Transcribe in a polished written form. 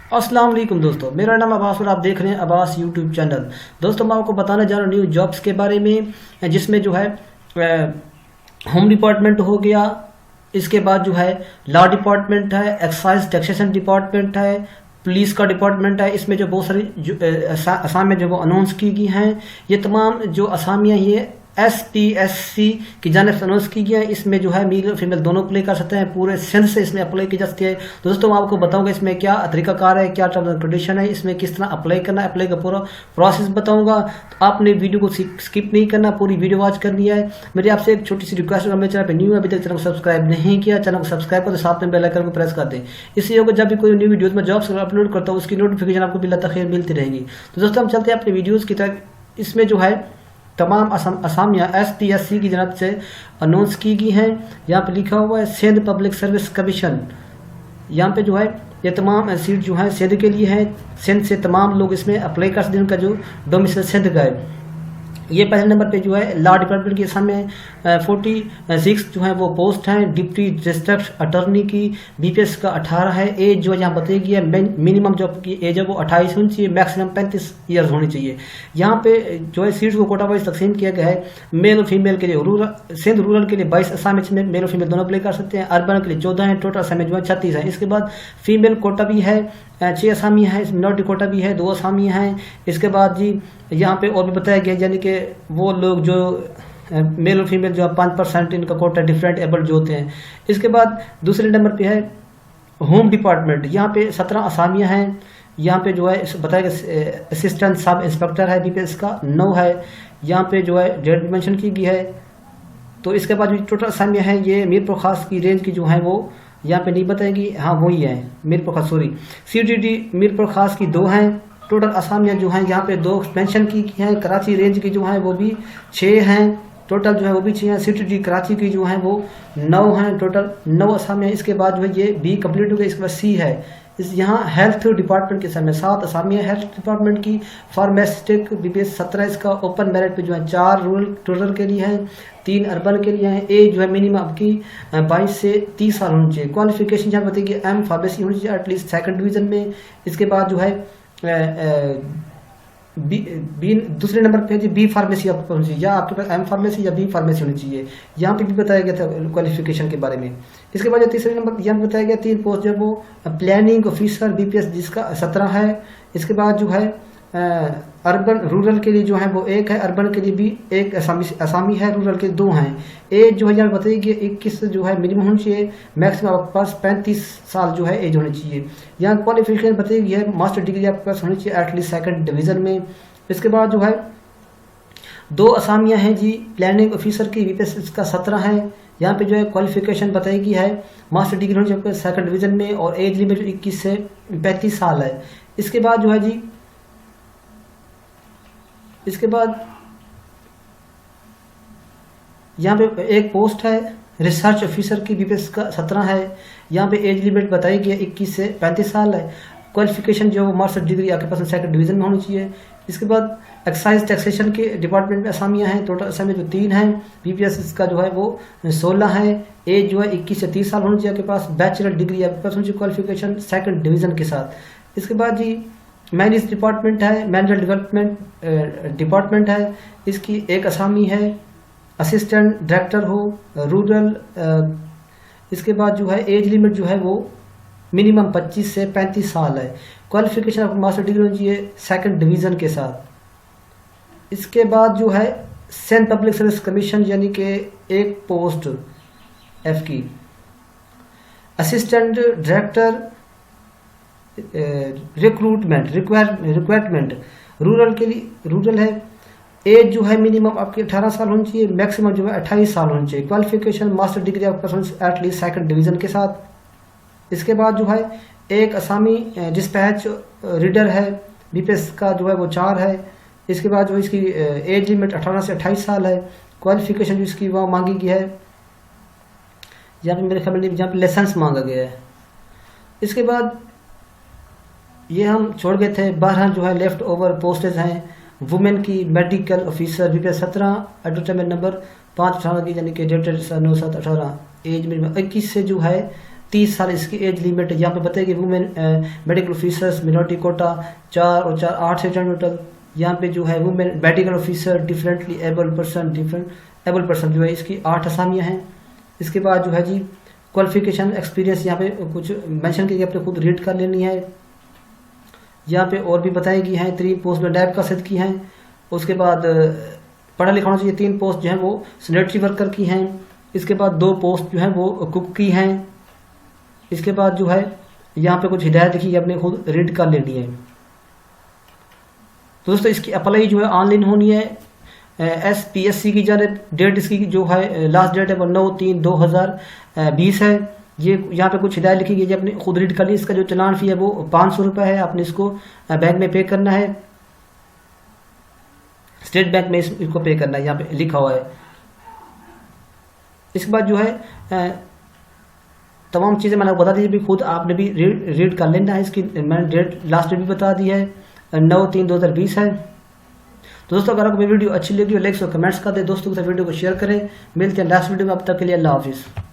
अस्सलाम वालेकुम दोस्तों, मेरा नाम अब्बास और आप देख रहे हैं अब्बास यूट्यूब चैनल। दोस्तों मैं आपको बताने जा रहा हूँ न्यू जॉब्स के बारे में, जिसमें जो है होम डिपार्टमेंट हो गया, इसके बाद जो है लॉ डिपार्टमेंट है, एक्साइज टैक्सेशन डिपार्टमेंट है, पुलिस का डिपार्टमेंट है। इसमें जो बहुत सारी असामियाँ जो वो अनाउंस की गई हैं, ये तमाम जो असामियाँ ये STSC की जानिब से अनाउंस की गई है। इसमें जो है मेल और फीमेल दोनों अप्लाई कर सकते हैं, पूरे सिंध से इसमें अप्लाई की जा सकती है। तो दोस्तों मैं आपको बताऊंगा इसमें क्या तरीकाकार है, क्या टर्म्स एंड कंडीशन है, इसमें किस तरह अप्लाई करना है, अप्लाई का पूरा प्रोसेस बताऊंगा। तो आपने वीडियो को स्किप नहीं करना, पूरी वीडियो वॉच करनी है। मेरी आपसे एक छोटी सी रिक्वेस्ट है, मेरे चैनल पर न्यू है, अभी तक चैनल को सब्सक्राइब नहीं किया, चैनल को सब्सक्राइब कर, साथ में बेल आइकन को प्रेस कर दें। इससे होगा जब भी कोई न्यू वीडियोज में जॉब्स अपलोड करता हूँ उसकी नोटिफिकेशन आपको बिल्कुल मिलती रहेगी। तो दोस्तों हम चलते हैं अपने वीडियोज़ की तरफ। इसमें जो है तमाम असामियाँ STSC की जानब से अनाउंस की गई हैं। यहाँ पे लिखा हुआ है सिंध पब्लिक सर्विस कमीशन। यहाँ पे जो है ये तमाम सीट जो है सिंध के लिए है। सिंध से तमाम लोग इसमें अप्लाई कर सकते हैं, उनका जो डोमिसाइल सिंध का है। ये पहले नंबर पे जो है लॉ डिपार्टमेंट के सामने 46 जो है वो पोस्ट हैं। डिप्टी डिस्ट्रिक्ट अटॉर्नी की BPS का 18 है। एज जो है यहाँ बताई गई है, मिनिमम जो आपकी एज है वो 28 होनी चाहिए, मैक्सिमम 35 ईयर्स होनी चाहिए। यहाँ पे जो है सीट्स को कोटा वाइज तकसीम किया गया है। मेल और फीमेल के लिए सिंध रूरल के लिए 22 असामी में मेल और फीमेल दोनों अप्लाई कर सकते हैं। अर्बन के लिए 14 है, टोटल असामी जो है 36 है। इसके बाद फीमेल कोटा भी है, 6 असामी है, मिनोरिटी कोटा भी है, 2 असामी हैं। इसके बाद जी यहाँ पे और भी बताया गया, यानी कि वो लोग जो मेल और फीमेल जो 5% इनका कोटा डिफरेंट एबल जो होते हैं। इसके बाद दूसरे नंबर पे है होम डिपार्टमेंट। यहाँ पे 17 असामियाँ हैं। यहाँ पे जो है बताया गया असिस्टेंट सब इंस्पेक्टर है, BPS का 9 है। यहाँ पे जो है डेट मेंशन की गई है। तो इसके बाद जो टोटल असामियाँ हैं ये मीरपुर खास की रेंज की जो है वो यहाँ पे नहीं बताएगी, हाँ वही है मीरपुर खास, सॉरी CTD मीरपुर खास की 2 हैं। टोटल असामियाँ जो हैं यहाँ पे 2 मेंशन की हैं। कराची रेंज की जो हैं वो भी 6 हैं, टोटल जो है वो भी 6 हैं। CTD कराची की जो हैं वो 9 हैं, टोटल 9 असामियाँ। इसके बाद जो है ये B कंप्लीट हो गई। इसके बाद C है। इस यहाँ हेल्थ डिपार्टमेंट के समय 7 असामियाँ हेल्थ डिपार्टमेंट की। फार्मास्टिक BPS 17 इसका। ओपन मेरिट पे जो है 4 रूरल के लिए हैं, 3 अर्बन के लिए हैं। एज जो है मिनिमम आपकी 22 से 30 साल होनी चाहिए। क्वालिफिकेशन यहाँ बताइए M फार्मेसी होनी चाहिए एटलीस्ट 2nd डिवीजन में। इसके बाद जो है दूसरे नंबर पे जी B फार्मेसी आपको होनी चाहिए, या आपके पास M फार्मेसी या B फार्मेसी होनी चाहिए। यहाँ पे भी बताया गया था क्वालिफिकेशन के बारे में। इसके बाद जो तीसरे नंबर यहाँ बताया गया 3 पोस्ट जो वो प्लानिंग ऑफिसर BPS जिसका 17 है। इसके बाद जो है अर्बन रूरल के लिए जो है वो 1 है, अर्बन के लिए भी 1 असामी है, रूरल के 2 हैं। एज जो है यहाँ बताइए 21 जो है मिनिमम होनी चाहिए, मैक्सिमम आपके पास 35 साल जो है एज होनी चाहिए। यहाँ क्वालिफिकेशन बताइए है मास्टर डिग्री आपके पास होनी चाहिए एटलीस्ट 2nd डिवीजन में। इसके बाद जो है 2 असामियाँ हैं जी प्लानिंग ऑफिसर की BPS इसका 17 है। यहाँ पे जो है क्वालिफिकेशन बताएगी है मास्टर डिग्री होनी चाहिए 2nd डिवीजन में, और एज लिमिट 21 से 35 साल है। इसके बाद जो है जी इसके बाद यहाँ पे एक पोस्ट है रिसर्च ऑफिसर की BPS का 17 है। यहाँ पे एज लिमिट बताई गई है 21 से 35 साल है। क्वालिफिकेशन जो मास्टर डिग्री आपके पास 2nd डिवीजन में होनी चाहिए। इसके बाद एक्साइज टैक्सेशन के डिपार्टमेंट में असामियाँ हैं। टोटल असामी जो 3 हैं। BPS इसका जो है वो 16 है। एज जो है 21 से 30 साल होनी चाहिए आपके पास। बैचलर डिग्री आपके पास होनी चाहिए क्वालिफिकेशन 2nd डिवीजन के साथ। इसके बाद जी मैनेज डिपार्टमेंट है, मैनेजर डेवलपमेंट डिपार्टमेंट है, इसकी 1 असामी है। असिस्टेंट डायरेक्टर हो रूरल। इसके बाद जो है एज लिमिट जो है वो मिनिमम 25 से 35 साल है। क्वालिफिकेशन आपको मास्टर डिग्री होनी चाहिए 2nd डिवीजन के साथ। इसके बाद जो है सिंध पब्लिक सर्विस कमीशन यानी कि 1 पोस्ट F की। असिस्टेंट डायरेक्टर रिक्वायरमेंट रूरल के लिए रूरल है। एज जो है मिनिमम आपकी 18 साल होनी चाहिए, मैक्सिमम जो है 28 साल होनी चाहिए। क्वालिफिकेशन मास्टर डिग्री आपके पास एटलीस्ट 2nd डिवीजन के साथ। इसके बाद जो है 1 असामी डिस्पैच रीडर है, BPS का जो है वो 4 है। इसके बाद जो इसकी एज लिमिट 18 से 28 साल है। क्वालिफिकेशन जो इसकी वहाँ मांगी गई है, यहाँ पे मेरे ख्याल में जहाँ पे लाइसेंस मांगा गया है। इसके बाद ये हम छोड़ गए थे 12 जो है लेफ्ट ओवर पोस्टेज हैं। वुमेन की medical officer BPS 17, advertisement number 5/18 की, यानी कि डेटेड 9/7/18। एज में 21 से जो है 30 साल इसकी एज लिमिट है। यहाँ पे बताइए कि women medical officers minority quota 4 और 4 8 से टोटल। यहाँ पे जो है women medical officer differently able person जो है इसकी 8 असामियाँ हैं। इसके बाद जो है जी क्वालिफिकेशन एक्सपीरियंस यहाँ पे कुछ मेंशन करके अपने खुद रीड कर लेनी है। यहाँ पे और भी बताई गई हैं 3 पोस्ट में डैब का सिद्ध की हैं। उसके बाद पढ़ा लिखा होना चाहिए। 3 पोस्ट जो है वो सैनिटरी वर्कर की हैं। इसके बाद 2 पोस्ट जो है वो कुक की हैं। इसके बाद जो है यहाँ पे कुछ हिदायत लिखी है, अपने खुद रीड कर लेनी है। तो दोस्तों इसकी अप्लाई जो है ऑनलाइन होनी है। SPSC की डेट इसकी जो है लास्ट डेट है वो 9/3/2020 है। ये यहाँ पे कुछ हिदायत लिखी गई है, अपने खुद रीड कर ली। इसका जो चलान फी है वो 500 रुपये है। आपने इसको बैंक में पे करना है, स्टेट बैंक में इसको पे करना है, यहाँ पे लिखा हुआ है। इसके बाद जो है तमाम चीज़ें मैंने बता दी, भी खुद आपने भी रीड कर लेना है। इसकी मैंने डेट लास्ट डेट भी बता दी है 9/3/2020 है। तो दोस्तों अगर आपको मेरी वीडियो अच्छी लगी हो लाइक्स और कमेंट्स कर दे, दोस्तों के साथ वीडियो को शेयर करें। मिलते हैं नेक्स्ट वीडियो में, अब तक के लिए अल्लाह हाफिज़।